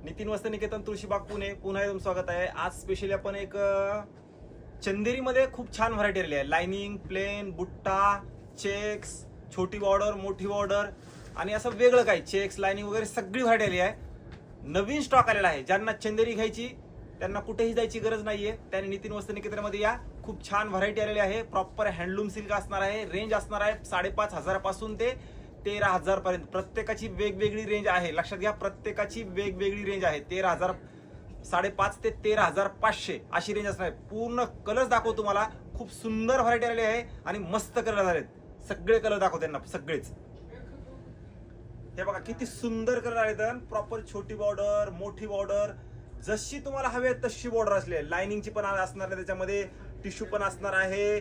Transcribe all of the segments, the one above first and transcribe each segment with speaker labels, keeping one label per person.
Speaker 1: नितीन वस्त्रनिकेतन तुळशीबाग पुणे पुन्हा एकदम स्वागत आहे. आज स्पेशली आपण एक चंदेरीमध्ये खूप छान व्हरायटी आलेली आहे. लाइनिंग, प्लेन, बुट्टा, चेक्स, छोटी बॉर्डर, मोठी बॉर्डर आणि असं वेगळं काही चेक्स, लाइनिंग वगैरे सगळी व्हरायटी आली आहे. नवीन स्टॉक आलेला आहे. ज्यांना चंदेरी घ्यायची त्यांना कुठेही जायची गरज नाहीये, त्यांनी नितीन वस्त्रनिकेतनमध्ये या. खूप छान व्हरायटी आलेली आहे. प्रॉपर हँडलूम सिल्क असणार आहे. रेंज असणार आहे 5,500 पासून ते 13,000 पर्यंत. प्रत्येकाची वेगवेगळी रेंज आहे. लक्षात घ्या, प्रत्येकाची वेगवेगळी रेंज आहे. 13,000, 5,500 ते 13,500 अशी रेंज असणार आहे. पूर्ण कलर्स दाखवतो तुम्हाला. खूप सुंदर व्हरायटी आलेली आहे आणि मस्त कलर झालेत. सगळे कलर दाखवतो त्यांना, सगळेच. हे बघा किती सुंदर कलर आले. प्रॉपर छोटी बॉर्डर, मोठी बॉर्डर, जशी तुम्हाला हवे तशी बॉर्डर असले. लाइनिंगची पण असणार आहे त्याच्यामध्ये, टिश्यू पण असणार आहे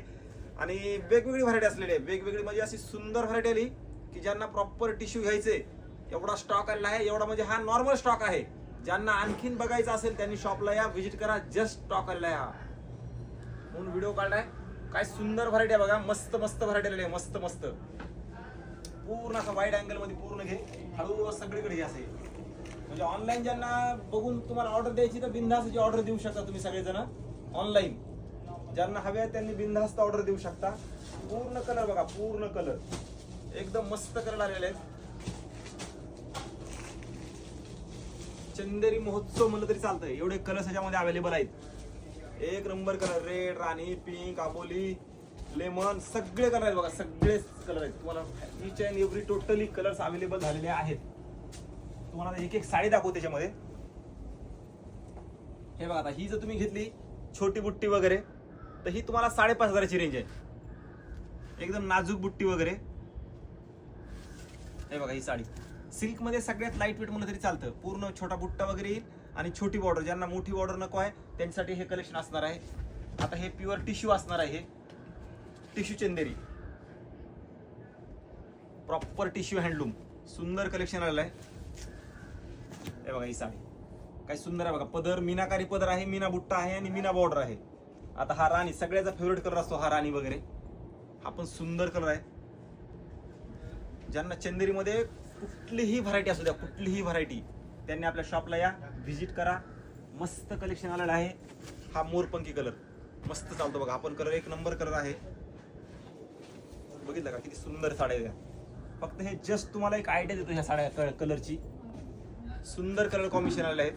Speaker 1: आणि वेगवेगळी व्हरायटी असलेली आहे. वेगवेगळी म्हणजे अशी सुंदर व्हरायटी आली की ज्यांना प्रॉपर टिश्यू घ्यायचे एवढा स्टॉक आलेला आहे. एवढा म्हणजे हा नॉर्मल स्टॉक आहे. ज्यांना आणखीन बघायचं असेल त्यांनी शॉपला या, व्हिजिट करा. जस्ट स्टॉक आलेला आहे हा, म्हणून व्हिडिओ काढलाय. काय सुंदर व्हरायटी आहे बघा. मस्त मस्त व्हरायटी आलेली आहे. मस्त मस्त पूर्ण असं वाईड अँगल मध्ये पूर्ण घे, हळू सगळीकडे घे असे. म्हणजे ऑनलाईन ज्यांना बघून तुम्हाला ऑर्डर द्यायची तर बिनधास्त ऑर्डर देऊ शकता तुम्ही सगळेजण ऑनलाईन. ज्यांना हवे त्यांनी बिनधास्त ऑर्डर देऊ शकता. पूर्ण कलर बघा, पूर्ण कलर एकदम मस्त कलर आलेले आहेत. चंदेरी महोत्सव म्हणलं तरी चालतंय, एवढे कलर्स याच्यामध्ये अवेलेबल आहेत. एक नंबर कलर, रेड, राणी, पिंक, आबोली, लेमन, सगळे कलर आहेत बघा. सगळेच कलर आहेत. तुम्हाला each and every totally colours available झालेले आहेत. तुम्हाला एक एक साडी दाखवू त्याच्यामध्ये. हे बघा, आता ही जर तुम्ही घेतली छोटी बुट्टी वगैरे तर ही तुम्हाला 5,500ची रेंज आहे. एकदम नाजूक बुट्टी वगैरे. हे बघा ही साडी सिल्क मध्ये सगळ्यात लाईट वेट म्हणलं तरी चालतं. पूर्ण छोटा बुट्टा वगैरे येईल आणि छोटी बॉर्डर. ज्यांना मोठी बॉर्डर नको आहे त्यांच्यासाठी हे कलेक्शन असणार आहे. आता हे प्युअर टिश्यू असणार आहे. हे टिश्यू चंदेरी, प्रॉपर टिश्यू हँडलूम, सुंदर कलेक्शन आलेलं आहे. हे बघा ही साडी काय सुंदर आहे बघा. पदर मीनाकारी पदर आहे, मीना बुट्टा आहे आणि मीना बॉर्डर आहे. आता हा राणी सगळ्याचा फेवरेट कलर असतो, हा राणी वगैरे. हा पण सुंदर कलर आहे. ज्यांना चंदेरीमध्ये कुठलीही व्हरायटी असू द्या, कुठलीही व्हरायटी, त्यांनी आपल्या शॉपला या, व्हिजिट करा. मस्त कलेक्शन आलेलं आहे. हा मोरपंखी कलर मस्त चालतो बघा. हा पण कलर एक नंबर कलर आहे. बघितलं का किती सुंदर साड्या द्या. फक्त हे जस्ट तुम्हाला एक आयडिया देतो ह्या साड्या कलरची. सुंदर कलर कॉम्बिनेशन आलेले आहेत.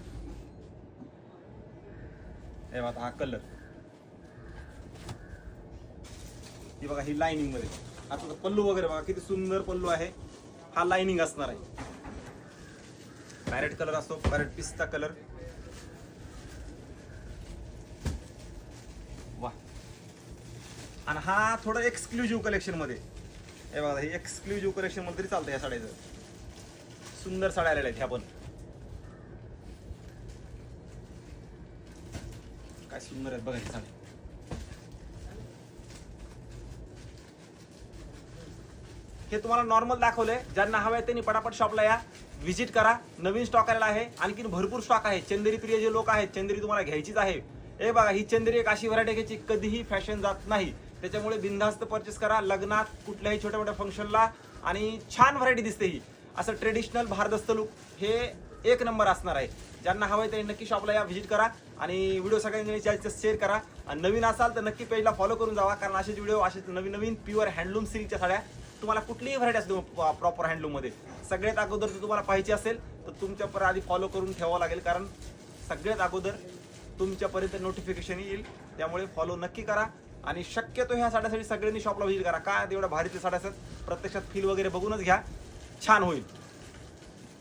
Speaker 1: हे बघा हा कलर, ही बघा ही लाइनिंग मध्ये. आता पल्लू वगैरे बघा किती सुंदर पल्लू आहे. हा लाइनिंग असणार आहे. पॅरेट कलर असतो, पॅरेट पिस्ता कलर. वा. आणि हा थोडं एक्सक्लुझिव्ह कलेक्शन मध्ये. हे बघा हे एक्सक्लुझिव्ह कलेक्शन मध्ये तरी चालतं या साड्याचं. सुंदर साड्या आलेल्या आहेत ह्या पण. काय सुंदर आहेत बघा ही साडी. हे तुम्हाला नॉर्मल दाखवलंय. ज्यांना हवंय त्यांनी पटापट शॉपला या, व्हिजिट करा. नवीन स्टॉक आलेला आहे. आणखीन भरपूर स्टॉक आहे. चंदेरी प्रिय जे लोक आहेत, चंदेरी तुम्हाला घ्यायचीच आहे. हे बघा ही चंदेरी एक अशी व्हरायटी घ्यायची कधीही फॅशन जात नाही. त्याच्यामुळे बिनधास्त परचेस करा. लग्नात, कुठल्याही छोट्या मोठ्या फंक्शनला. आणि छान व्हरायटी दिसते ही. असं ट्रेडिशनल भारदस्त लुक हे एक नंबर असणार आहे. ज्यांना हवंय त्यांनी नक्की शॉपला या, व्हिजिट करा आणि व्हिडिओ सगळ्यांनी जास्त शेअर करा. आणि नवीन असाल तर नक्की पेजला फॉलो करून जावा, कारण असेच व्हिडिओ, असेच नवीन नवीन प्युअर हँडलूम सिल्कच्या साड्या तुम्हाला कुठलीही व्हरायटी असते प्रॉपर हँडलूम मध्ये. सगळ्यात अगोदर जर तुम्हाला पाहिजे असेल तर तुमच्या आधी फॉलो करून ठेवावं लागेल, कारण सगळ्यात अगोदर तुमच्यापर्यंत नोटिफिकेशन येईल. त्यामुळे फॉलो नक्की करा. आणि शक्यतो ह्या साड्यासाठी सगळ्यांनी शॉपला व्हिजिट करा. काय एवढ्या भारीतल्या साड्या असतात, प्रत्यक्षात फील वगैरे बघूनच घ्या, छान होईल.